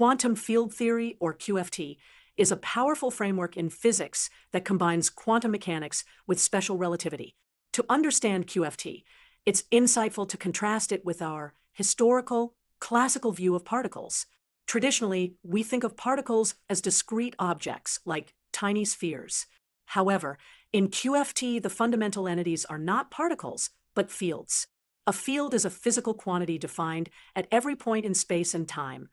Quantum field theory, or QFT, is a powerful framework in physics that combines quantum mechanics with special relativity. To understand QFT, it's insightful to contrast it with our historical, classical view of particles. Traditionally, we think of particles as discrete objects, like tiny spheres. However, in QFT, the fundamental entities are not particles, but fields. A field is a physical quantity defined at every point in space and time,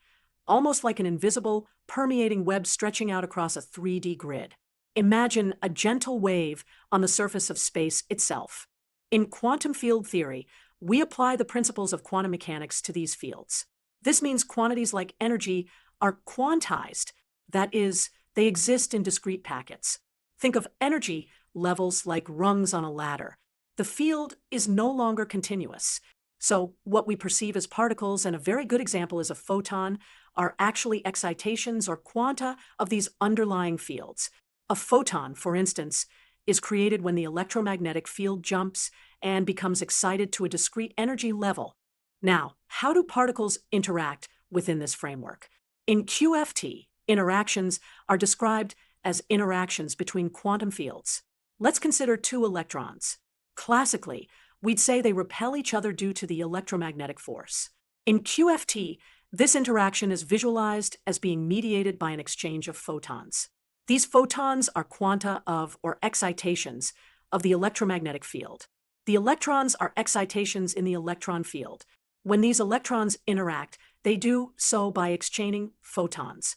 almost like an invisible, permeating web stretching out across a 3D grid. Imagine a gentle wave on the surface of space itself. In quantum field theory, we apply the principles of quantum mechanics to these fields. This means quantities like energy are quantized, that is, they exist in discrete packets. Think of energy levels like rungs on a ladder. The field is no longer continuous. So what we perceive as particles, and a very good example is a photon, are actually excitations or quanta of these underlying fields. A photon, for instance, is created when the electromagnetic field jumps and becomes excited to a discrete energy level. Now, how do particles interact within this framework? In QFT, interactions are described as interactions between quantum fields. Let's consider two electrons. Classically, we'd say they repel each other due to the electromagnetic force. In QFT, this interaction is visualized as being mediated by an exchange of photons. These photons are quanta of, or excitations, of the electromagnetic field. The electrons are excitations in the electron field. When these electrons interact, they do so by exchanging photons.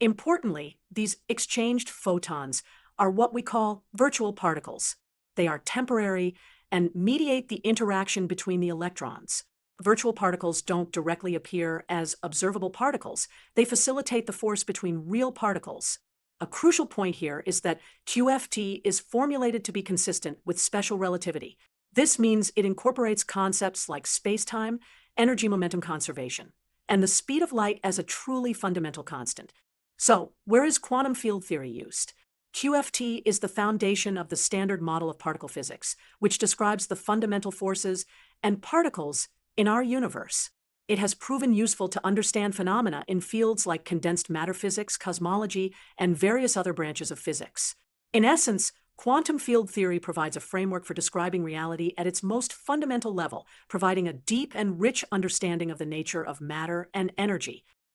Importantly, these exchanged photons are what we call virtual particles. They are temporary and mediate the interaction between the electrons. Virtual particles don't directly appear as observable particles. They facilitate the force between real particles. A crucial point here is that QFT is formulated to be consistent with special relativity. This means it incorporates concepts like spacetime, energy momentum conservation, and the speed of light as a truly fundamental constant. So, where is quantum field theory used? QFT is the foundation of the Standard Model of particle physics, which describes the fundamental forces and particles in our universe. It has proven useful to understand phenomena in fields like condensed matter physics, cosmology, and various other branches of physics. In essence, quantum field theory provides a framework for describing reality at its most fundamental level, providing a deep and rich understanding of the nature of matter and energy.